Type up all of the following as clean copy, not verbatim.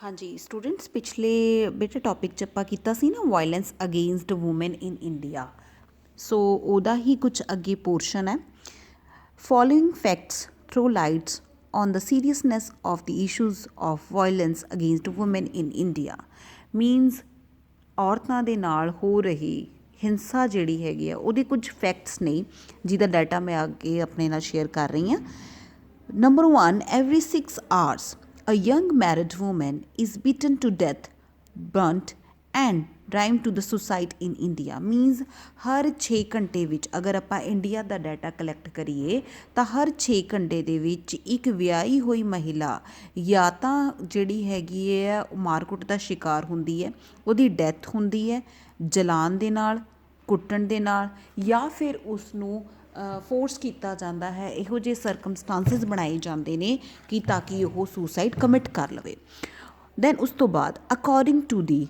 हाँ जी स्टूडेंट्स पिछले बेटे टॉपिक 'ਚ ਆਪਾਂ ਕੀਤਾ ਸੀ ਨਾ violence against woman in India so ਉਹਦਾ ਹੀ ਕੁਝ ਅੱਗੇ ਪੋਰਸ਼ਨ ਹੈ following facts throw lights on the seriousness of the issues of violence against women in India means ਔਰਤਾਂ ਦੇ ਨਾਲ ਹੋ ਰਹੀ ਹਿੰਸਾ ਜਿਹੜੀ ਹੈਗੀ ਆ ਉਹਦੇ ਕੁਝ ਫੈਕਟਸ ਨੇ ਜਿਹਦਾ ਡਾਟਾ ਮੈਂ ਅੱਗੇ ਆਪਣੇ ਨਾਲ ਸ਼ੇਅਰ ਕਰ ਰਹੀ ਹਾਂ Number 1, every 6 hours, a young married woman is beaten to death, burnt, and driven to the suicide in India. Means ਹਰ 6 ਘੰਟੇ ਵਿੱਚ ਅਗਰ ਆਪਾਂ ਇੰਡੀਆ ਦਾ ਡਾਟਾ ਕਲੈਕਟ ਕਰੀਏ ਤਾਂ ਹਰ 6 ਘੰਟੇ ਦੇ ਵਿੱਚ ਇੱਕ ਵਿਆਹੀ ਹੋਈ ਮਹਿਲਾ ਜਾਂ ਤਾਂ ਜਿਹੜੀ ਹੈਗੀ ਹੈ ਮਾਰਕੁੱਟ ਦਾ ਸ਼ਿਕਾਰ ਹੁੰਦੀ ਹੈ, ਉਹਦੀ ਡੈਥ ਹੁੰਦੀ ਹੈ ਜਲਾਉਣ ਦੇ ਨਾਲ, ਕੁੱਟਣ ਦੇ ਨਾਲ, ਜਾਂ ਫਿਰ ਉਸ ਨੂੰ ਫੋਰਸ ਕੀਤਾ ਜਾਂਦਾ ਹੈ। ਇਹੋ ਜਿਹੇ ਸਰਕਮਸਟਾਂਸਿਸ ਬਣਾਏ ਜਾਂਦੇ ਨੇ ਕਿ ਤਾਂ ਕਿ ਉਹ ਸੁਸਾਈਡ ਕਮਿਟ ਕਰ ਲਵੇ। ਦੈਨ ਉਸ ਤੋਂ ਬਾਅਦ according to the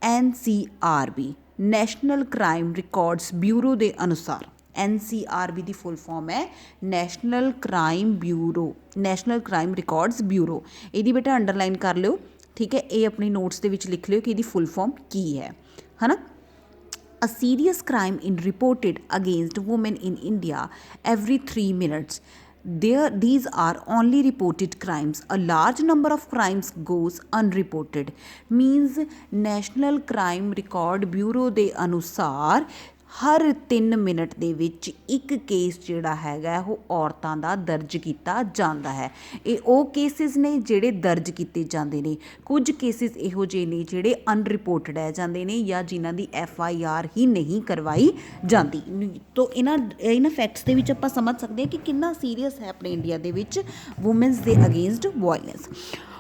NCRB national crime records bureau ਦੇ ਅਨੁਸਾਰ NCRB ਦੀ ਫੁੱਲ ਫਾਰਮ ਹੈ national crime bureau, national crime records bureau. ਇਹਦੀ ਬੇਟਾ ਅੰਡਰਲਾਈਨ ਕਰ ਲਿਓ, ਠੀਕ ਹੈ। ਇਹ ਆਪਣੀ ਨੋਟਸ ਦੇ ਵਿੱਚ ਲਿਖ ਲਿਓ ਕਿ ਇਹਦੀ ਫੁੱਲ ਫਾਰਮ ਕੀ ਹੈ ਨਾ। A serious crime is reported against women in India every 3 minutes. These are only reported crimes. A large number of crimes goes unreported. Means National Crime Record Bureau ਦੇ ਅਨੁਸਾਰ ਹਰ 3 ਮਿੰਟ ਦੇ ਵਿੱਚ ਇੱਕ case ਜਿਹੜਾ ਹੈਗਾ ਉਹ ਔਰਤਾਂ ਦਾ ਦਰਜ ਕੀਤਾ ਜਾਂਦਾ ਹੈ। ਇਹ ਉਹ ਕੇਸਿਸ ਨੇ ਜਿਹੜੇ ਦਰਜ ਕੀਤੇ ਜਾਂਦੇ ਨੇ। ਕੁਝ ਕੇਸਿਸ ਇਹੋ ਜਿਹੇ ਨੇ ਜਿਹੜੇ ਅਨਰਿਪੋਰਟਡ ਰਹਿ ਜਾਂਦੇ ਨੇ ਜਾਂ ਜਿਨ੍ਹਾਂ ਦੀ FIR ਹੀ ਨਹੀਂ ਕਰਵਾਈ ਜਾਂਦੀ। ਤੋ ਇਹਨਾਂ ਫੈਕਟਸ ਦੇ ਵਿੱਚ ਆਪਾਂ ਸਮਝ ਸਕਦੇ ਹਾਂ ਕਿ ਕਿੰਨਾ ਸੀਰੀਅਸ ਹੈ ਆਪਣੇ ਇੰਡੀਆ ਦੇ ਵਿੱਚ ਵੂਮਨਸ ਦੇ ਅਗੇਂਸਟ ਵਾਇਲੈਂਸ।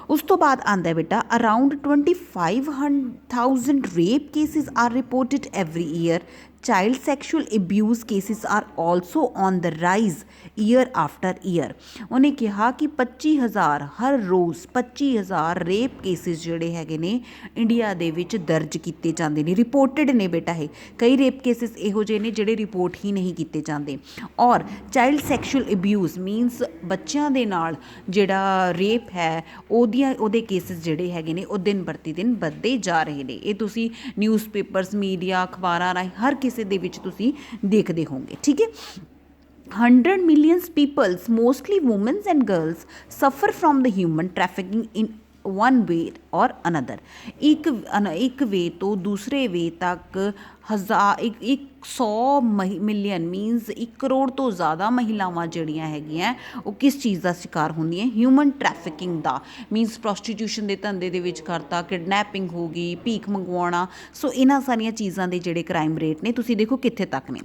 ਉਸ ਤੋਂ ਬਾਅਦ ਆਉਂਦਾ ਬੇਟਾ around 25,000 rape cases are reported every year. Child sexual abuse cases are also on the rise year after year. ਉਹਨੇ ਕਿਹਾ ਕਿ 25,000 ਹਰ ਰੋਜ਼ 25,000 ਰੇਪ ਕੇਸਿਸ ਜਿਹੜੇ ਹੈਗੇ ਨੇ ਇੰਡੀਆ ਦੇ ਵਿੱਚ ਦਰਜ ਕੀਤੇ ਜਾਂਦੇ ਨੇ, ਰਿਪੋਰਟਡ ਨੇ ਬੇਟਾ। ਇਹ ਕਈ ਰੇਪ ਕੇਸਿਸ ਇਹੋ ਜਿਹੇ ਨੇ ਜਿਹੜੇ ਰਿਪੋਰਟ ਹੀ ਨਹੀਂ ਕੀਤੇ ਜਾਂਦੇ। ਔਰ ਚਾਈਲਡ ਸੈਕਸ਼ੂਅਲ ਅਬਿਊਜ਼ ਮੀਨਸ ਬੱਚਿਆਂ ਦੇ ਨਾਲ ਜਿਹੜਾ ਰੇਪ ਹੈ ਉਹਦੇ ਕੇਸਿਸ ਜਿਹੜੇ ਹੈਗੇ ਨੇ ਉਹ ਦਿਨ ਪ੍ਰਤੀ ਦਿਨ ਵੱਧਦੇ ਜਾ ਰਹੇ ਨੇ। ਇਹ ਤੁਸੀਂ ਨਿਊਜ਼ਪੇਪਰਸ, ਮੀਡੀਆ, ਅਖਬਾਰਾਂ ਰਾਹੀਂ ਹਰ ਕਿਸੇ ਦੇ ਵਿੱਚ ਤੁਸੀਂ ਦੇਖਦੇ ਹੋਵੋਗੇ, ਠੀਕ ਹੈ। 100 million people, mostly women and girls, suffer from the human trafficking in one way or another. ਇੱਕ ਵੇ ਤੋਂ ਦੂਸਰੇ ਵੇ ਤੱਕ 100 ਮਿਲੀਅਨ ਮੀਨਸ 1 ਕਰੋੜ ਤੋਂ ਜ਼ਿਆਦਾ ਮਹਿਲਾਵਾਂ ਜਿਹੜੀਆਂ ਹੈਗੀਆਂ ਉਹ ਕਿਸ ਚੀਜ਼ ਦਾ ਸ਼ਿਕਾਰ ਹੁੰਦੀਆਂ? ਹਿਊਮਨ ਟਰੈਫਿਕਿੰਗ ਦਾ। ਮੀਨਸ ਪ੍ਰੋਸਟੀਟਿਊਸ਼ਨ ਦੇ ਧੰਦੇ ਦੇ ਵਿੱਚ ਕਰਤਾ, ਕਿਡਨੈਪਿੰਗ ਹੋ ਗਈ, ਭੀਖ ਮੰਗਵਾਉਣਾ। ਸੋ ਇਹਨਾਂ ਸਾਰੀਆਂ ਚੀਜ਼ਾਂ ਦੇ ਜਿਹੜੇ ਕ੍ਰਾਈਮ ਰੇਟ ਨੇ ਤੁਸੀਂ ਦੇਖੋ ਕਿੱਥੇ ਤੱਕ ਨੇ।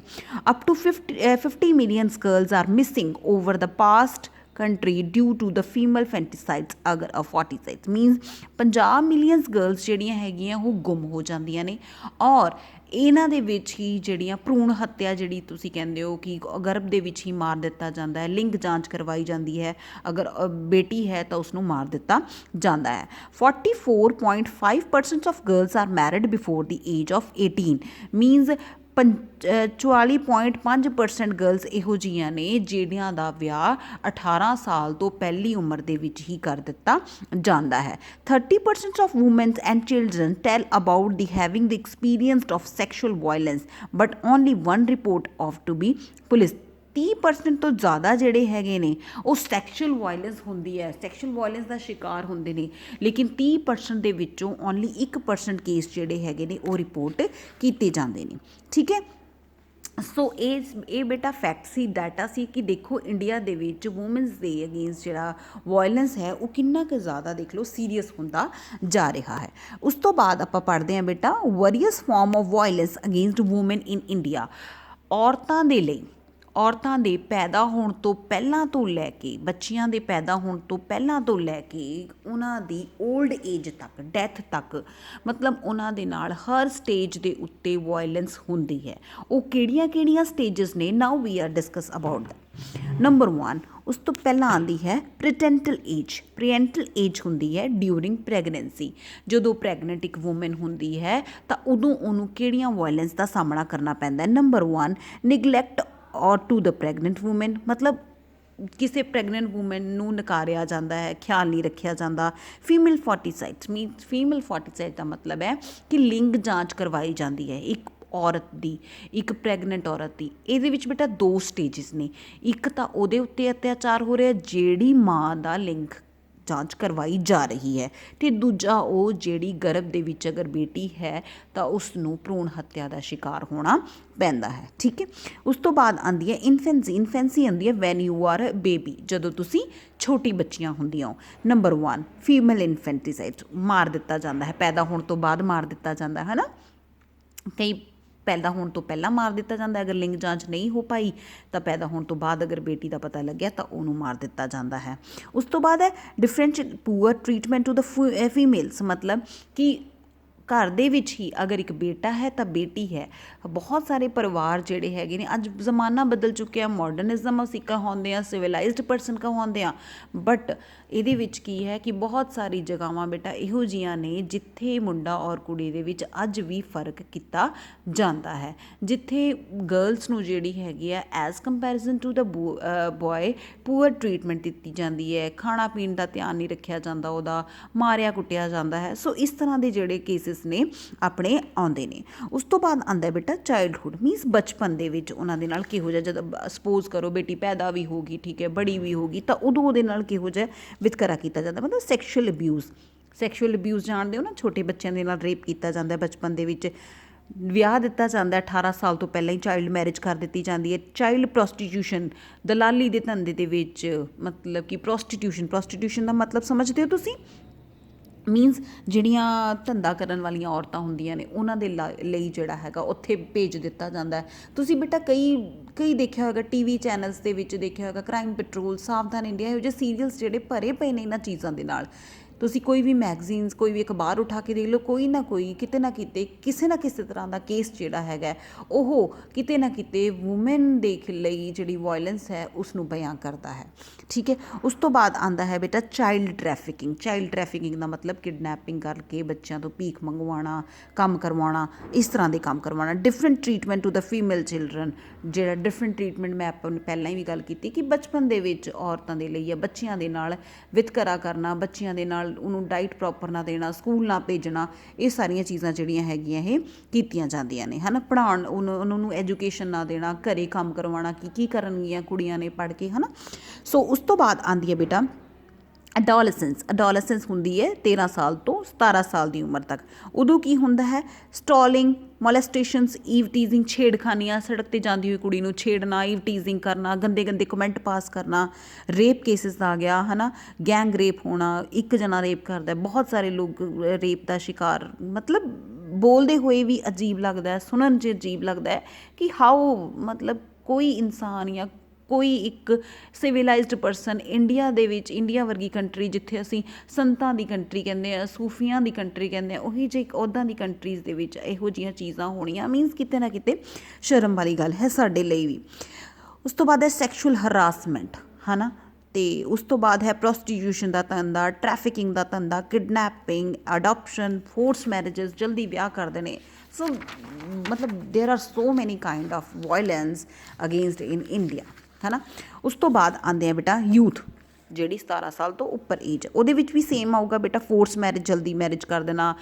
Up to 50 million girls are missing over the past country due to the female fanticides ਅਗਰ 40 ਮੀਨਸ 50 ਮਿਲੀਅਨ ਗਰਲਸ ਜਿਹੜੀਆਂ ਹੈਗੀਆਂ ਉਹ ਗੁੰਮ ਹੋ ਜਾਂਦੀਆਂ ਨੇ। ਔਰ ਇਹਨਾਂ ਦੇ ਵਿੱਚ ਹੀ ਜਿਹੜੀਆਂ ਭਰੂਣ ਹੱਤਿਆ ਜਿਹੜੀ ਤੁਸੀਂ ਕਹਿੰਦੇ ਹੋ ਕਿ ਗਰਭ ਦੇ ਵਿੱਚ ਹੀ ਮਾਰ ਦਿੱਤਾ ਜਾਂਦਾ ਹੈ, ਲਿੰਗ ਜਾਂਚ ਕਰਵਾਈ ਜਾਂਦੀ ਹੈ, ਅਗਰ ਬੇਟੀ ਹੈ ਤਾਂ ਉਸਨੂੰ ਮਾਰ ਦਿੱਤਾ ਜਾਂਦਾ ਹੈ। 44.5% of girls are married before the age of 18 means 44.5% girls ਇਹੋ ਜਿਹੀਆਂ ਨੇ ਜਿਹੜੀਆਂ ਦਾ ਵਿਆਹ 18 ਸਾਲ ਤੋਂ ਪਹਿਲੀ ਉਮਰ ਦੇ ਵਿੱਚ ਹੀ ਕਰ ਦਿੱਤਾ ਜਾਂਦਾ ਹੈ। 30% of womens and children tell about the having the experienced of sexual violence but only 1 report of to be police. 30% ਤੋਂ ਜ਼ਿਆਦਾ ਜਿਹੜੇ ਹੈਗੇ ਨੇ ਉਹ ਸੈਕਸ਼ੂਅਲ ਵਾਇਲੈਂਸ ਹੁੰਦੀ ਹੈ, ਸੈਕਸ਼ੂਅਲ ਵਾਇਲੈਂਸ ਦਾ ਸ਼ਿਕਾਰ ਹੁੰਦੇ ਨੇ, ਲੇਕਿਨ 30% ਦੇ ਵਿੱਚੋਂ ਓਨਲੀ 1% ਕੇਸ ਜਿਹੜੇ ਹੈਗੇ ਨੇ ਉਹ ਰਿਪੋਰਟ ਕੀਤੇ ਜਾਂਦੇ ਨੇ, ਠੀਕ ਹੈ। ਸੋ ਇਹ ਬੇਟਾ ਫੈਕਟ ਸੀ, ਡਾਟਾ ਸੀ ਕਿ ਦੇਖੋ ਇੰਡੀਆ ਦੇ ਵਿੱਚ ਵੂਮਨਸ ਦੇ ਅਗੇਂਸਟ ਜਿਹੜਾ ਵਾਇਲੈਂਸ ਹੈ ਉਹ ਕਿੰਨਾ ਕੁ ਜ਼ਿਆਦਾ ਦੇਖ ਲਓ ਸੀਰੀਅਸ ਹੁੰਦਾ ਜਾ ਰਿਹਾ ਹੈ। ਉਸ ਤੋਂ ਬਾਅਦ ਆਪਾਂ ਪੜ੍ਹਦੇ ਹਾਂ ਬੇਟਾ various farm of violence against woman in India. ਔਰਤਾਂ ਦੇ ਲਈ, ਔਰਤਾਂ ਦੇ ਪੈਦਾ ਹੋਣ ਤੋਂ ਪਹਿਲਾਂ ਤੋਂ ਲੈ ਕੇ, ਬੱਚਿਆਂ ਦੇ ਪੈਦਾ ਹੋਣ ਤੋਂ ਪਹਿਲਾਂ ਤੋਂ ਲੈ ਕੇ ਉਹਨਾਂ ਦੀ ਓਲਡ ਏਜ ਤੱਕ, ਡੈਥ ਤੱਕ, ਮਤਲਬ ਉਹਨਾਂ ਦੇ ਨਾਲ ਹਰ ਸਟੇਜ ਦੇ ਉੱਤੇ ਵਾਇਲੈਂਸ ਹੁੰਦੀ ਹੈ। ਉਹ ਕਿਹੜੀਆਂ ਸਟੇਜਸ ਨੇ? Now we are discuss about that. Number 1 ਉਸ ਤੋਂ ਪਹਿਲਾਂ ਆਉਂਦੀ ਹੈ ਪ੍ਰੀਟੈਂਟਲ ਏਜ। ਪ੍ਰੀਐਂਟਲ ਏਜ ਹੁੰਦੀ ਹੈ ਡਿਊਰਿੰਗ ਪ੍ਰੈਗਨੈਂਸੀ। ਜਦੋਂ ਪ੍ਰੈਗਨੈਂਟ ਇੱਕ ਵੂਮਨ ਹੁੰਦੀ ਹੈ ਤਾਂ ਉਦੋਂ ਉਹਨੂੰ ਕਿਹੜੀਆਂ ਵਾਇਲੈਂਸ ਦਾ ਸਾਹਮਣਾ ਕਰਨਾ ਪੈਂਦਾ ਹੈ? Number 1 neglect or to the pregnant woman, मतलब ਕਿਸੇ ਪ੍ਰੈਗਨੈਂਟ ਵੂਮਨ ਨੂੰ ਨਕਾਰਿਆ ਜਾਂਦਾ ਹੈ, ਖਿਆਲ ਨਹੀਂ ਰੱਖਿਆ ਜਾਂਦਾ। ਫੀਮੇਲ ਫੋਰਟੀਸਾਈਡ ਮੀਨਸ ਫੀਮੇਲ ਫੋਰਟੀਸਾਈਡ ਦਾ ਮਤਲਬ ਹੈ ਕਿ ਲਿੰਗ ਜਾਂਚ ਕਰਵਾਈ ਜਾਂਦੀ ਹੈ ਇੱਕ ਔਰਤ ਦੀ, ਇੱਕ ਪ੍ਰੈਗਨੈਂਟ ਔਰਤ ਦੀ। ਇਹਦੇ ਵਿੱਚ ਬੇਟਾ 2 ਸਟੇਜਿਸ ਨੇ, ਇੱਕ ਤਾਂ ਉਹਦੇ ਉੱਤੇ ਅਤਿਆਚਾਰ ਹੋ ਰਿਹਾ ਜਿਹੜੀ ਮਾਂ ਦਾ ਲਿੰਗ ਜਾਂਚ ਕਰਵਾਈ ਜਾ ਰਹੀ ਹੈ, ਅਤੇ ਦੂਜਾ ਉਹ ਜਿਹੜੀ ਗਰਭ ਦੇ ਵਿੱਚ ਅਗਰ ਬੇਟੀ ਹੈ ਤਾਂ ਉਸ ਨੂੰ ਭਰੂਣ ਹੱਤਿਆ ਦਾ ਸ਼ਿਕਾਰ ਹੋਣਾ ਪੈਂਦਾ ਹੈ। ਠੀਕ ਹੈ, ਉਸ ਤੋਂ ਬਾਅਦ ਆਉਂਦੀ ਹੈ ਇਨਫੈਂਸੀ। ਇਨਫੈਂਸੀ ਆਉਂਦੀ ਹੈ ਵੈਨ ਯੂ ਆਰ ਬੇਬੀ, ਜਦੋਂ ਤੁਸੀਂ ਛੋਟੀ ਬੱਚੀਆਂ ਹੁੰਦੀਆਂ ਹੋ। ਨੰਬਰ 1 ਫੀਮੇਲ ਇਨਫੈਂਟੀਸਾਈਡ, ਮਾਰ ਦਿੱਤਾ ਜਾਂਦਾ ਹੈ, ਪੈਦਾ ਹੋਣ ਤੋਂ ਬਾਅਦ ਮਾਰ ਦਿੱਤਾ ਜਾਂਦਾ ਹੈ ਨਾ। ਕਈ ਪੈਦਾ ਹੋਣ ਤੋਂ ਪਹਿਲਾਂ ਮਾਰ ਦਿੱਤਾ ਜਾਂਦਾ, ਅਗਰ ਲਿੰਗ ਜਾਂਚ ਨਹੀਂ ਹੋ ਪਾਈ ਤਾਂ ਪੈਦਾ ਹੋਣ ਤੋਂ ਬਾਅਦ ਅਗਰ ਬੇਟੀ ਦਾ ਪਤਾ ਲੱਗਿਆ ਤਾਂ ਉਹਨੂੰ ਮਾਰ ਦਿੱਤਾ ਜਾਂਦਾ ਹੈ। ਉਸ ਤੋਂ ਬਾਅਦ ਹੈ differentiate poor treatment to the females, ਮਤਲਬ ਕਿ ਘਰ ਦੇ ਵਿੱਚ ਹੀ ਅਗਰ ਇੱਕ ਬੇਟਾ ਹੈ ਤਾਂ ਬੇਟੀ ਹੈ। ਬਹੁਤ ਸਾਰੇ ਪਰਿਵਾਰ ਜਿਹੜੇ ਹੈਗੇ ਨੇ, ਅੱਜ ਜ਼ਮਾਨਾ ਬਦਲ ਚੁੱਕਿਆ, ਮਾਡਰਨਿਜ਼ਮ ਅਸੀਂ ਕਹਾਉਂਦੇ ਹਾਂ, ਸਿਵਲਾਈਜ਼ਡ ਪਰਸਨ ਕਹਾਉਂਦੇ ਹਾਂ, ਬਟ ਇਹਦੇ ਵਿੱਚ ਕੀ ਹੈ ਕਿ ਬਹੁਤ ਸਾਰੀ ਜਗ੍ਹਾਵਾਂ ਬੇਟਾ ਇਹੋ ਜਿਹੀਆਂ ਨੇ ਜਿੱਥੇ ਮੁੰਡਾ ਔਰ ਕੁੜੀ ਦੇ ਵਿੱਚ ਅੱਜ ਵੀ ਫਰਕ ਕੀਤਾ ਜਾਂਦਾ ਹੈ, ਜਿੱਥੇ ਗਰਲਸ ਨੂੰ ਜਿਹੜੀ ਹੈਗੀ ਹੈ as comparison to the boy poor treatment ਦਿੱਤੀ ਜਾਂਦੀ ਹੈ, ਖਾਣਾ ਪੀਣ ਦਾ ਧਿਆਨ ਨਹੀਂ ਰੱਖਿਆ ਜਾਂਦਾ, ਉਹਦਾ ਮਾਰਿਆ ਕੁੱਟਿਆ ਜਾਂਦਾ ਹੈ। ਸੋ ਇਸ ਤਰ੍ਹਾਂ ਦੇ ਜਿਹੜੇ ਕੇਸਿਸ ਨੇ ਆਪਣੇ ਆਉਂਦੇ ਨੇ। ਉਸ ਤੋਂ ਬਾਅਦ ਆਉਂਦਾ ਬੇਟਾ ਚਾਈਲਡਹੁੱਡ ਮੀਨਸ ਬਚਪਨ ਦੇ ਵਿੱਚ ਉਹਨਾਂ ਦੇ ਨਾਲ ਕਿਹੋ ਜਿਹਾ, ਜਦੋਂ ਸਪੋਜ਼ ਕਰੋ ਬੇਟੀ ਪੈਦਾ ਵੀ ਹੋ ਗਈ, ਠੀਕ ਹੈ, ਬੜੀ ਵੀ ਹੋ ਗਈ, ਤਾਂ ਉਦੋਂ ਉਹਦੇ ਨਾਲ ਕਿਹੋ ਜਿਹਾ ਵਿਤਕਰਾ ਕੀਤਾ ਜਾਂਦਾ, ਮਤਲਬ ਸੈਕਸ਼ੂਅਲ ਅਬਿਊਜ਼। ਸੈਕਸ਼ੂਅਲ ਅਬਿਊਜ਼ ਜਾਣਦੇ ਹੋ ਨਾ, ਛੋਟੇ ਬੱਚਿਆਂ ਦੇ ਨਾਲ ਰੇਪ ਕੀਤਾ ਜਾਂਦਾ ਬਚਪਨ ਦੇ ਵਿੱਚ, ਵਿਆਹ ਦਿੱਤਾ ਜਾਂਦਾ 18 ਸਾਲ ਤੋਂ ਪਹਿਲਾਂ ਹੀ, ਚਾਈਲਡ ਮੈਰਿਜ ਕਰ ਦਿੱਤੀ ਜਾਂਦੀ ਹੈ। ਚਾਈਲਡ ਪ੍ਰੋਸਟੀਟਿਊਸ਼ਨ, ਦਲਾਲੀ ਦੇ ਧੰਦੇ ਦੇ ਵਿੱਚ, ਮਤਲਬ ਕਿ ਪ੍ਰੋਸਟੀਟਿਊਸ਼ਨ ਦਾ ਮਤਲਬ ਸਮਝਦੇ ਹੋ ਤੁਸੀਂ, ਮੀਨਸ ਜਿਹੜੀਆਂ ਧੰਦਾ ਕਰਨ ਵਾਲੀਆਂ ਔਰਤਾਂ ਹੁੰਦੀਆਂ ਨੇ ਉਹਨਾਂ ਦੇ ਲਈ ਜਿਹੜਾ ਹੈਗਾ ਉੱਥੇ ਭੇਜ ਦਿੱਤਾ ਜਾਂਦਾ ਹੈ। ਤੁਸੀਂ ਬੇਟਾ ਕਈ ਦੇਖਿਆ ਹੋਏਗਾ TV ਚੈਨਲਸ ਦੇ ਵਿੱਚ, ਦੇਖਿਆ ਹੋਏਗਾ ਕ੍ਰਾਈਮ ਪੈਟਰੋਲ, ਸਾਵਧਾਨ ਇੰਡੀਆ, ਇਹੋ ਜਿਹੇ ਸੀਰੀਅਲਸ ਜਿਹੜੇ ਭਰੇ ਪਏ ਨੇ ਇਹਨਾਂ ਚੀਜ਼ਾਂ ਦੇ ਨਾਲ। ਤੁਸੀਂ ਕੋਈ ਵੀ ਮੈਗਜ਼ੀਨਸ, ਕੋਈ ਵੀ ਅਖਬਾਰ ਉਠਾ ਕੇ ਦੇਖ ਲਓ, ਕੋਈ ਨਾ ਕੋਈ ਕਿਤੇ ਨਾ ਕਿਤੇ ਕਿਸੇ ਨਾ ਕਿਸੇ ਤਰ੍ਹਾਂ ਦਾ ਕੇਸ ਜਿਹੜਾ ਹੈਗਾ ਉਹ ਕਿਤੇ ਨਾ ਕਿਤੇ ਵੂਮੈਨ ਦੇ ਲਈ ਜਿਹੜੀ ਵਾਇਲੈਂਸ ਹੈ ਉਸ ਨੂੰ ਬਿਆਨ ਕਰਦਾ ਹੈ। ਠੀਕ ਹੈ, ਉਸ ਤੋਂ ਬਾਅਦ ਆਉਂਦਾ ਹੈ ਬੇਟਾ ਚਾਈਲਡ ਟਰੈਫਿਕਿੰਗ। ਚਾਈਲਡ ਟਰੈਫਿਕਿੰਗ ਦਾ ਮਤਲਬ ਕਿਡਨੈਪਿੰਗ ਕਰਕੇ ਬੱਚਿਆਂ ਤੋਂ ਭੀਖ ਮੰਗਵਾਉਣਾ, ਕੰਮ ਕਰਵਾਉਣਾ, ਇਸ ਤਰ੍ਹਾਂ ਦੇ ਕੰਮ ਕਰਵਾਉਣਾ। Different treatment to the female children, ਜਿਹੜਾ ਡਿਫਰੈਂਟ ਟਰੀਟਮੈਂਟ ਮੈਂ ਆਪਾਂ ਨੇ ਪਹਿਲਾਂ ਹੀ ਵੀ ਗੱਲ ਕੀਤੀ ਕਿ ਬਚਪਨ ਦੇ ਵਿੱਚ ਔਰਤਾਂ ਦੇ ਲਈ ਜਾਂ ਬੱਚਿਆਂ ਦੇ ਨਾਲ ਵਿਤਕਰਾ ਕਰਨਾ, ਬੱਚਿਆਂ ਦੇ ਨਾਲ ਉਹਨੂੰ ਡਾਈਟ ਪ੍ਰੋਪਰ ਨਾ ਦੇਣਾ, ਸਕੂਲ ਨਾ ਭੇਜਣਾ, ਇਹ ਸਾਰੀਆਂ ਚੀਜ਼ਾਂ ਜਿਹੜੀਆਂ ਹੈਗੀਆਂ ਇਹ ਕੀਤੀਆਂ ਜਾਂਦੀਆਂ ਨੇ, ਹੈ ਨਾ। ਪੜ੍ਹਾਉਣ ਉਹਨਾਂ ਨੂੰ ਐਜੂਕੇਸ਼ਨ ਨਾ ਦੇਣਾ, ਘਰੇ ਕੰਮ ਕਰਵਾਉਣਾ, ਕੀ ਕਰਨਗੀਆਂ ਕੁੜੀਆਂ ਨੇ ਪੜ੍ਹ ਕੇ, ਹੈ ਨਾ। ਸੋ ਉਸ ਤੋਂ ਬਾਅਦ ਆਉਂਦੀ ਹੈ ਬੇਟਾ ਅਡੋਲੈਸੈਂਸ ਹੁੰਦੀ ਹੈ 13 ਸਾਲ ਤੋਂ 17 ਸਾਲ ਦੀ ਉਮਰ ਤੱਕ। ਉਦੋਂ ਕੀ ਹੁੰਦਾ ਹੈ, ਸਟੋਲਿੰਗ, ਮੋਲੈਸਟੇਸ਼ਨਸ, ਈਵ ਟੀਜ਼ਿੰਗ, ਛੇੜਖਾਨੀਆਂ, ਸੜਕ 'ਤੇ ਜਾਂਦੀ ਹੋਈ ਕੁੜੀ ਨੂੰ ਛੇੜਨਾ, ਈਵ ਟੀਜ਼ਿੰਗ ਕਰਨਾ, ਗੰਦੇ ਕਮੈਂਟ ਪਾਸ ਕਰਨਾ, ਰੇਪ ਕੇਸਿਸ ਆ ਗਿਆ, ਹੈ ਨਾ, ਗੈਂਗ ਰੇਪ ਹੋਣਾ, ਇੱਕ ਜਣਾ ਰੇਪ ਕਰਦਾ, ਬਹੁਤ ਸਾਰੇ ਲੋਕ ਰੇਪ ਦਾ ਸ਼ਿਕਾਰ, ਮਤਲਬ ਬੋਲਦੇ ਹੋਏ ਵੀ ਅਜੀਬ ਲੱਗਦਾ ਹੈ, ਸੁਣਨ 'ਚ ਅਜੀਬ ਲੱਗਦਾ ਹੈ ਕਿ ਹਾਊ, ਮਤਲਬ ਕੋਈ ਇਨਸਾਨ ਜਾਂ ਕੋਈ ਇੱਕ ਸਿਵਲਾਈਜ਼ਡ ਪਰਸਨ ਇੰਡੀਆ ਦੇ ਵਿੱਚ, ਇੰਡੀਆ ਵਰਗੀ ਕੰਟਰੀ ਜਿੱਥੇ ਅਸੀਂ ਸੰਤਾਂ ਦੀ ਕੰਟਰੀ ਕਹਿੰਦੇ ਹਾਂ, ਸੂਫੀਆਂ ਦੀ ਕੰਟਰੀ ਕਹਿੰਦੇ ਹਾਂ, ਉਹੀ ਜਿਹੀ ਉੱਦਾਂ ਦੀ ਕੰਟਰੀਜ਼ ਦੇ ਵਿੱਚ ਇਹੋ ਜਿਹੀਆਂ ਚੀਜ਼ਾਂ ਹੋਣੀਆਂ ਮੀਨਸ ਕਿਤੇ ਨਾ ਕਿਤੇ ਸ਼ਰਮ ਵਾਲੀ ਗੱਲ ਹੈ ਸਾਡੇ ਲਈ ਵੀ। ਉਸ ਤੋਂ ਬਾਅਦ ਹੈ ਸੈਕਸ਼ੂਅਲ ਹਰਾਸਮੈਂਟ, ਹੈ ਨਾ, ਅਤੇ ਉਸ ਤੋਂ ਬਾਅਦ ਹੈ ਪ੍ਰੋਸਟੀਟਿਊਸ਼ਨ ਦਾ ਧੰਦਾ, ਟਰੈਫਿਕਿੰਗ ਦਾ ਧੰਦਾ, ਕਿਡਨੈਪਿੰਗ, ਅਡੋਪਸ਼ਨ, ਫੋਰਸ ਮੈਰਿਜਸ, ਜਲਦੀ ਵਿਆਹ ਕਰਦੇ ਨੇ। ਸੋ ਮਤਲਬ ਦੇਰ ਆਰ ਸੋ ਮੈਨੀ kind of violence against in India, ਹੈ ਨਾ। ਉਸ ਤੋਂ ਬਾਅਦ ਆਉਂਦੇ ਆ ਬੇਟਾ ਯੂਥ, ਜਿਹੜੀ 17 ਸਾਲ ਤੋਂ ਉੱਪਰ ਏਜ, ਉਹਦੇ ਵਿੱਚ ਵੀ ਸੇਮ ਆਊਗਾ ਬੇਟਾ, ਫੋਰਸ ਮੈਰਿਜ, ਜਲਦੀ ਮੈਰਿਜ ਕਰ ਦੇਣਾ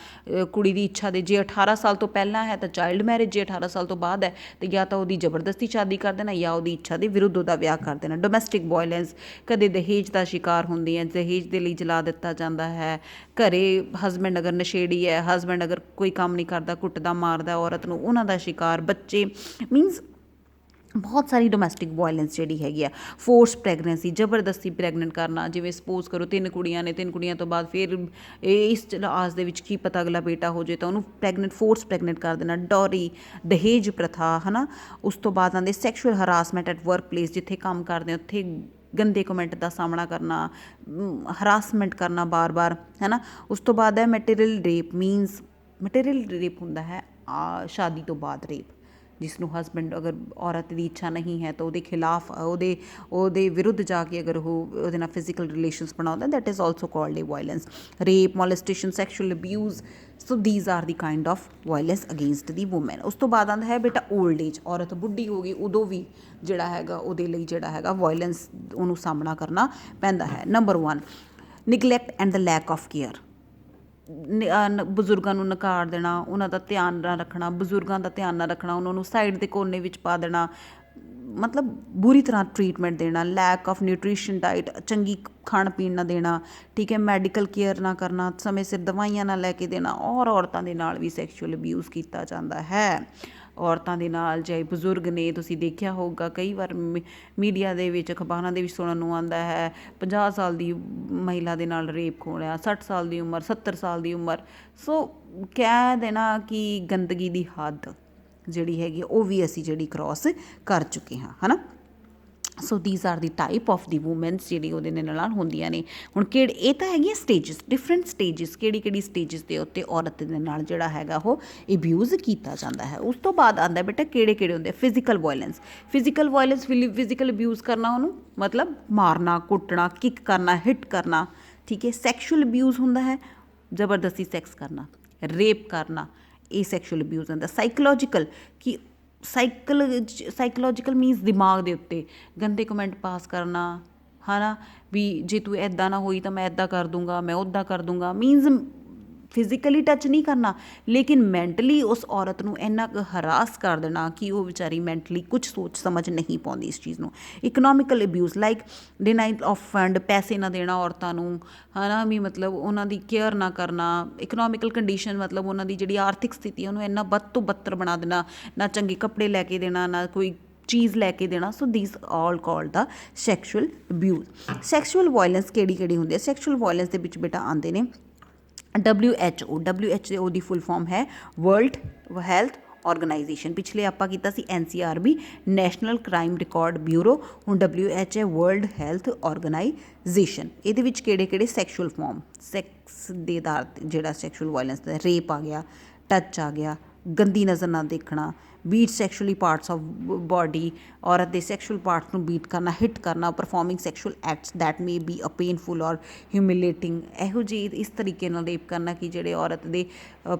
ਕੁੜੀ ਦੀ ਇੱਛਾ ਦੇ, ਜੇ 18 ਸਾਲ ਤੋਂ ਪਹਿਲਾਂ ਹੈ ਤਾਂ ਚਾਈਲਡ ਮੈਰਿਜ, ਜੇ 18 ਸਾਲ ਤੋਂ ਬਾਅਦ ਹੈ ਤਾਂ ਜਾਂ ਤਾਂ ਉਹਦੀ ਜ਼ਬਰਦਸਤੀ ਸ਼ਾਦੀ ਕਰ ਦੇਣਾ ਜਾਂ ਉਹਦੀ ਇੱਛਾ ਦੇ ਵਿਰੁੱਧ ਉਹਦਾ ਵਿਆਹ ਕਰ ਦੇਣਾ। ਡੋਮੈਸਟਿਕ ਵਾਇਲੈਂਸ, ਕਦੇ ਦਹੇਜ ਦਾ ਸ਼ਿਕਾਰ ਹੁੰਦੀ ਹੈ, ਦਹੇਜ ਦੇ ਲਈ ਜਲਾ ਦਿੱਤਾ ਜਾਂਦਾ ਹੈ, ਘਰੇ ਹਸਬੈਂਡ ਅਗਰ ਨਸ਼ੇੜੀ ਹੈ, ਹਸਬੈਂਡ ਅਗਰ ਕੋਈ ਕੰਮ ਨਹੀਂ ਕਰਦਾ, ਕੁੱਟਦਾ ਮਾਰਦਾ ਔਰਤ ਨੂੰ, ਉਹਨਾਂ ਦਾ ਸ਼ਿਕਾਰ, ਬੱਚੇ, ਮੀਨਸ ਬਹੁਤ ਸਾਰੀ ਡੋਮੈਸਟਿਕ ਵਾਇਲੈਂਸ ਜਿਹੜੀ ਹੈਗੀ ਆ। ਫੋਰਸ ਪ੍ਰੈਗਨੈਂਸੀ, ਜ਼ਬਰਦਸਤੀ ਪ੍ਰੈਗਨੈਂਟ ਕਰਨਾ, ਜਿਵੇਂ ਸਪੋਜ਼ ਕਰੋ 3 ਕੁੜੀਆਂ ਨੇ, 3 ਕੁੜੀਆਂ ਤੋਂ ਬਾਅਦ ਫਿਰ ਇਸ ਆਸ ਦੇ ਵਿੱਚ ਕੀ ਪਤਾ ਅਗਲਾ ਬੇਟਾ ਹੋ ਜਾਏ ਤਾਂ ਉਹਨੂੰ ਫੋਰਸ ਪ੍ਰੈਗਨੈਂਟ ਕਰ ਦੇਣਾ। ਡੋਰੀ, ਦਹੇਜ ਪ੍ਰਥਾ, ਹੈ ਨਾ। ਉਸ ਤੋਂ ਬਾਅਦ ਆਉਂਦੇ sexual harassment at work place, ਜਿੱਥੇ ਕੰਮ ਕਰਦੇ ਉੱਥੇ ਗੰਦੇ ਕਮੈਂਟ ਦਾ ਸਾਹਮਣਾ ਕਰਨਾ, ਹਰਾਸਮੈਂਟ ਕਰਨਾ ਬਾਰ-ਬਾਰ, ਹੈ ਨਾ। ਉਸ ਤੋਂ ਬਾਅਦ ਹੈ material rape, means material rape ਹੁੰਦਾ ਹੈ ਸ਼ਾਦੀ ਤੋਂ ਬਾਅਦ ਰੇਪ, ਜਿਸ ਨੂੰ ਹਸਬੈਂਡ ਅਗਰ ਔਰਤ ਦੀ ਇੱਛਾ ਨਹੀਂ ਹੈ ਤਾਂ ਉਹਦੇ ਖਿਲਾਫ ਉਹਦੇ ਵਿਰੁੱਧ ਜਾ ਕੇ ਅਗਰ ਉਹਦੇ ਨਾਲ ਫਿਜ਼ੀਕਲ ਰਿਲੇਸ਼ਨਸ ਬਣਾਉਂਦਾ, that is also called a violence. Rape, molestation, sexual abuse, so these are the kind of violence against the woman. ਉਸ ਤੋਂ ਬਾਅਦ ਆਉਂਦਾ ਹੈ ਬੇਟਾ ਓਲਡ ਏਜ, ਔਰਤ ਬੁੱਢੀ ਹੋ ਗਈ ਉਦੋਂ ਵੀ ਜਿਹੜਾ ਹੈਗਾ ਉਹਦੇ ਲਈ ਜਿਹੜਾ ਹੈਗਾ ਵਾਇਲੈਂਸ ਉਹਨੂੰ ਸਾਹਮਣਾ ਕਰਨਾ ਪੈਂਦਾ ਹੈ। Number 1 neglect and the lack of care, ਬਜ਼ੁਰਗਾਂ ਨੂੰ ਨਕਾਰ ਦੇਣਾ, ਉਹਨਾਂ ਦਾ ਧਿਆਨ ਨਾ ਰੱਖਣਾ, ਬਜ਼ੁਰਗਾਂ ਦਾ ਧਿਆਨ ਨਾ ਰੱਖਣਾ, ਉਹਨਾਂ ਨੂੰ ਸਾਈਡ ਦੇ ਕੋਨੇ ਵਿੱਚ ਪਾ ਦੇਣਾ, ਮਤਲਬ ਬੁਰੀ ਤਰ੍ਹਾਂ ਟਰੀਟਮੈਂਟ ਦੇਣਾ, ਲੈਕ ਆਫ ਨਿਊਟ੍ਰੀਸ਼ਨ ਡਾਈਟ, ਚੰਗੀ ਖਾਣ ਪੀਣ ਨਾ ਦੇਣਾ, ਠੀਕ ਹੈ, ਮੈਡੀਕਲ ਕੇਅਰ ਨਾ ਕਰਨਾ, ਸਮੇਂ ਸਿਰ ਦਵਾਈਆਂ ਨਾ ਲੈ ਕੇ ਦੇਣਾ। ਔਰ ਔਰਤਾਂ ਦੇ ਨਾਲ ਵੀ ਸੈਕਸ਼ੂਅਲ ਅਬਿਊਜ਼ ਕੀਤਾ ਜਾਂਦਾ ਹੈ। ਔਰਤਾਂ ਦੇ ਨਾਲ ਚਾਹੇ ਬਜ਼ੁਰਗ ਨੇ, ਤੁਸੀਂ ਦੇਖਿਆ ਹੋਊਗਾ ਕਈ ਵਾਰ ਮੀਡੀਆ ਦੇ ਵਿੱਚ ਅਖਬਾਰਾਂ ਦੇ ਵਿੱਚ ਸੁਣਨ ਨੂੰ ਆਉਂਦਾ ਹੈ 50 ਸਾਲ ਦੀ ਮਹਿਲਾ ਦੇ ਨਾਲ ਰੇਪ ਹੋ ਰਿਹਾ, 60 ਸਾਲ ਦੀ ਉਮਰ, 70 ਸਾਲ ਦੀ ਉਮਰ। ਸੋ ਕਹਿ ਦੇਣਾ ਕਿ ਗੰਦਗੀ ਦੀ ਹੱਦ ਜਿਹੜੀ ਹੈਗੀ ਉਹ ਵੀ ਅਸੀਂ ਜਿਹੜੀ ਕ੍ਰੋਸ ਕਰ ਚੁੱਕੇ ਹਾਂ, ਹੈ ਨਾ। ਸੋ these are the type of the women's ਜਿਹੜੀ ਉਹਦੇ ਨਾਲ ਹੁੰਦੀਆਂ ਨੇ। ਹੁਣ ਕਿਹੜੇ ਇਹ ਤਾਂ ਹੈਗੀਆਂ ਸਟੇਜਸ, ਡਿਫਰੈਂਟ ਸਟੇਜਸ, ਕਿਹੜੀ ਸਟੇਜਸ ਦੇ ਉੱਤੇ ਔਰਤ ਦੇ ਨਾਲ ਜਿਹੜਾ ਹੈਗਾ ਉਹ ਅਬਿਊਜ਼ ਕੀਤਾ ਜਾਂਦਾ ਹੈ। ਉਸ ਤੋਂ ਬਾਅਦ ਆਉਂਦਾ ਬੇਟਾ ਕਿਹੜੇ ਹੁੰਦੇ, physical violence. Physical violence, physical abuse ਕਰਨਾ, ਉਹਨੂੰ ਮਤਲਬ ਮਾਰਨਾ, ਕੁੱਟਣਾ, ਕਿਕ ਕਰਨਾ, ਹਿੱਟ ਕਰਨਾ, ਠੀਕ ਹੈ। ਸੈਕਸ਼ੂਅਲ ਅਬਿਊਜ਼ ਹੁੰਦਾ ਹੈ ਜ਼ਬਰਦਸਤੀ ਸੈਕਸ ਕਰਨਾ, ਰੇਪ ਕਰਨਾ, ਇਹ ਸੈਕਸ਼ੂਅਲ ਅਬਿਊਜ਼ ਹੁੰਦਾ। ਸਾਈਕੋਲੋਜੀਕਲ ਕਿ ਸਾਈਕੋਲੋਜੀਕਲ ਮੀਨਸ ਦਿਮਾਗ ਦੇ ਉੱਤੇ ਗੰਦੇ ਕਮੈਂਟ ਪਾਸ ਕਰਨਾ, ਹੈ ਨਾ, ਵੀ ਜੇ ਤੂੰ ਇੱਦਾਂ ਨਾ ਹੋਈ ਤਾਂ ਮੈਂ ਇੱਦਾਂ ਕਰ ਦੂੰਗਾ, ਮੈਂ ਉੱਦਾਂ ਕਰ ਦੂੰਗਾ। ਮੀਨਸ ਫਿਜ਼ੀਕਲੀ ਟੱਚ ਨਹੀਂ ਕਰਨਾ, ਲੇਕਿਨ ਮੈਂਟਲੀ ਉਸ ਔਰਤ ਨੂੰ ਇੰਨਾ ਕੁ ਹਰਾਸ ਕਰ ਦੇਣਾ ਕਿ ਉਹ ਵਿਚਾਰੀ ਮੈਂਟਲੀ ਕੁਛ ਸੋਚ ਸਮਝ ਨਹੀਂ ਪਾਉਂਦੀ ਇਸ ਚੀਜ਼ ਨੂੰ। Economical abuse like denial of fund, ਪੈਸੇ ਨਾ ਦੇਣਾ ਔਰਤਾਂ ਨੂੰ, ਹੈ ਨਾ, ਵੀ ਮਤਲਬ ਉਹਨਾਂ ਦੀ ਕੇਅਰ ਨਾ ਕਰਨਾ। ਇਕਨੋਮਿਕਲ ਕੰਡੀਸ਼ਨ ਮਤਲਬ ਉਹਨਾਂ ਦੀ ਜਿਹੜੀ ਆਰਥਿਕ ਸਥਿਤੀ ਉਹਨੂੰ ਇੰਨਾ ਬਦ ਤੋਂ ਬੱਤਰ ਬਣਾ ਦੇਣਾ, ਨਾ ਚੰਗੇ ਕੱਪੜੇ ਲੈ ਕੇ ਦੇਣਾ, ਨਾ ਕੋਈ ਚੀਜ਼ ਲੈ ਕੇ ਦੇਣਾ। So these all called the sexual abuse. Sexual violence ਕਿਹੜੀ ਹੁੰਦੀ ਹੈ? ਸੈਕਸ਼ੂਅਲ ਵਾਇਲੈਂਸ ਦੇ ਵਿੱਚ ਬੇਟਾ ਆਉਂਦੇ ਨੇ WHO ਦੀ ਫੁੱਲ ਫਾਰਮ ਹੈ ਵਰਲਡ ਹੈਲਥ ਆਰਗੇਨਾਈਜੇਸ਼ਨ। ਪਿਛਲੇ ਆਪਾਂ ਕੀਤਾ ਸੀ NCRB, national crime record bureau. ਹੁਣ WHO ਹੈ ਵਰਲਡ ਹੈਲਥ ਆਰਗੇਨਾਈਜੇਸ਼ਨ। ਇਹਦੇ ਵਿੱਚ ਕਿਹੜੇ ਸੈਕਸ਼ੂਅਲ ਫਾਰਮ, ਸੈਕਸ ਦੇ ਆਧਾਰ 'ਤੇ ਜਿਹੜਾ ਸੈਕਸ਼ੂਅਲ ਵਾਇਲੈਂਸ ਦਾ, ਰੇਪ ਆ ਗਿਆ, ਟੱਚ ਆ ਗਿਆ, ਗੰਦੀ ਨਜ਼ਰ ਨਾਲ ਦੇਖਣਾ, beat sexually parts of body, ਔਰਤ ਦੇ ਸੈਕਸ਼ੂਅਲ ਪਾਰਟਸ ਨੂੰ ਬੀਟ ਕਰਨਾ, ਹਿੱਟ ਕਰਨਾ, performing sexual acts that may be a painful or humiliating. ਇਹੋ ਜਿਹੀ ਇਸ ਤਰੀਕੇ ਨਾਲ ਰੇਪ ਕਰਨਾ ਕਿ ਜਿਹੜੇ ਔਰਤ ਦੇ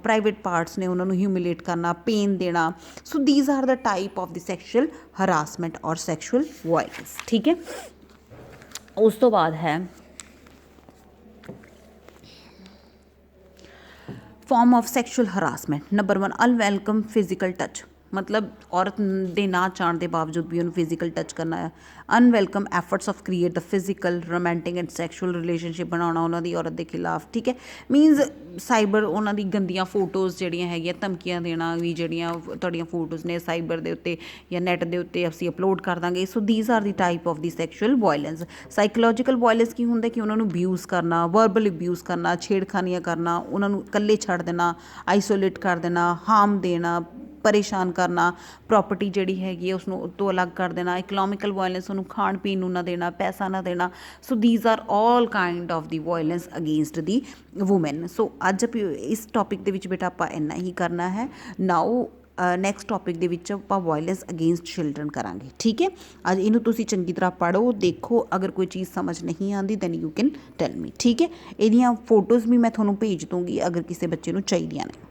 ਪ੍ਰਾਈਵੇਟ ਪਾਰਟਸ ਨੇ ਉਹਨਾਂ ਨੂੰ ਹਿਊਮਿਲੇਟ ਕਰਨਾ, ਪੇਨ ਦੇਣਾ। So these are the type of the sexual harassment or sexual violence, ਠੀਕ ਹੈ। ਉਸ ਤੋਂ ਬਾਅਦ ਹੈ form of sexual harassment. Number 1 unwelcome physical touch, ਮਤਲਬ ਔਰਤ ਦੇ ਨਾ ਚਾਹਣ ਦੇ ਬਾਵਜੂਦ ਵੀ ਉਹਨੂੰ ਫਿਜ਼ੀਕਲ ਟੱਚ ਕਰਨਾ ਹੈ। Unwelcome efforts of create the physical romantic and sexual relationship ਬਣਾਉਣਾ ਉਹਨਾਂ ਦੀ ਔਰਤ ਦੇ ਖਿਲਾਫ, ਠੀਕ ਹੈ। ਮੀਨਸ ਸਾਈਬਰ ਉਹਨਾਂ ਦੀ ਗੰਦੀਆਂ ਫੋਟੋਜ਼ ਜਿਹੜੀਆਂ ਹੈਗੀਆਂ, ਧਮਕੀਆਂ ਦੇਣਾ ਵੀ ਜਿਹੜੀਆਂ ਤੁਹਾਡੀਆਂ ਫੋਟੋਜ਼ ਨੇ ਸਾਈਬਰ ਦੇ ਉੱਤੇ ਜਾਂ ਨੈੱਟ ਦੇ ਉੱਤੇ ਅਸੀਂ ਅਪਲੋਡ ਕਰ ਦਾਂਗੇ। So these are the type of the sexual violence. Psychological violence ਕੀ ਹੁੰਦਾ ਕਿ ਉਹਨਾਂ ਨੂੰ ਅਬਿਊਜ਼ ਕਰਨਾ, ਵਰਬਲ ਅਬਿਊਜ਼ ਕਰਨਾ, ਛੇੜਖਾਨੀਆਂ ਕਰਨਾ, ਉਹਨਾਂ ਨੂੰ ਇਕੱਲੇ ਛੱਡ ਦੇਣਾ, ਆਈਸੋਲੇਟ ਕਰ ਦੇਣਾ, ਹਾਰਮ ਦੇਣਾ, ਪਰੇਸ਼ਾਨ ਕਰਨਾ, ਪ੍ਰੋਪਰਟੀ ਜਿਹੜੀ ਹੈਗੀ ਹੈ ਉਸਨੂੰ ਤੋਂ ਅਲੱਗ ਕਰ ਦੇਣਾ। ਇਕਨੋਮਿਕਲ ਵਾਇਲੈਂਸ, ਉਹਨੂੰ ਖਾਣ ਪੀਣ ਨੂੰ ਨਾ ਦੇਣਾ, ਪੈਸਾ ਨਾ ਦੇਣਾ। So these are all kind of the violence against the woman. So ਅੱਜ ਇਸ ਟੌਪਿਕ ਦੇ ਵਿੱਚ ਬੇਟਾ ਆਪਾਂ ਇੰਨਾ ਹੀ ਕਰਨਾ ਹੈ। ਨਾਓ ਨੈਕਸਟ ਟੌਪਿਕ ਦੇ ਵਿੱਚ ਆਪਾਂ ਵਾਇਲੈਂਸ ਅਗੇਂਸਟ ਚਿਲਡਰਨ ਕਰਾਂਗੇ, ਠੀਕ ਹੈ। ਅੱਜ ਇਹਨੂੰ ਤੁਸੀਂ ਚੰਗੀ ਤਰ੍ਹਾਂ ਪੜ੍ਹੋ, ਦੇਖੋ, ਅਗਰ ਕੋਈ ਚੀਜ਼ ਸਮਝ ਨਹੀਂ ਆਉਂਦੀ ਦੈਨ ਯੂ ਕੈਨ ਟੈਲ ਮੀ, ਠੀਕ ਹੈ। ਇਹਦੀਆਂ ਫੋਟੋਜ਼ ਵੀ ਮੈਂ ਤੁਹਾਨੂੰ ਭੇਜ ਦੂੰਗੀ ਅਗਰ ਕਿਸੇ ਬੱਚੇ ਨੂੰ ਚਾਹੀਦੀਆਂ ਨੇ।